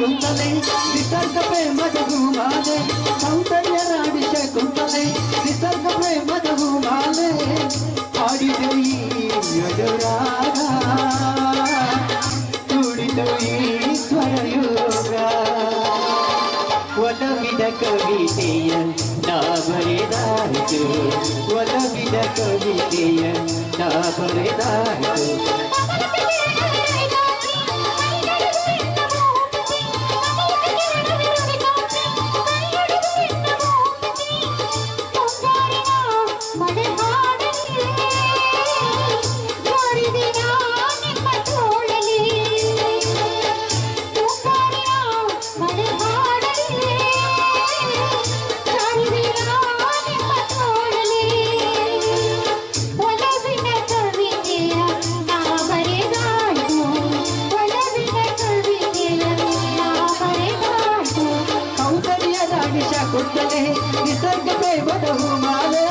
ಶಕುಂತಲೆ ನಿಸರ್ಗ ಪ್ರೇಮದ ಹೂಮಾಲೆ ಸೌಂದರ್ಯ ರಾಣಿ ಶಕುಂತಲೆ ನಿಸರ್ಗ ಪ್ರೇಮದ ಹೂಮಾಲೆ ಹಾಡಿದೆವು ಈ ಅನುರಾಗ ನುಡಿದೆವು ಈ ಸ್ವರಯೋಗ ಒಲವಿನ ಕವಿತೆಯ ನಾ ಬರೆದಾಯಿತು ಒಲವಿನ ಕವಿತೆಯ ನಾ ಬರೆದಾಯಿತು निसर्ग प्रेमद हूँ माले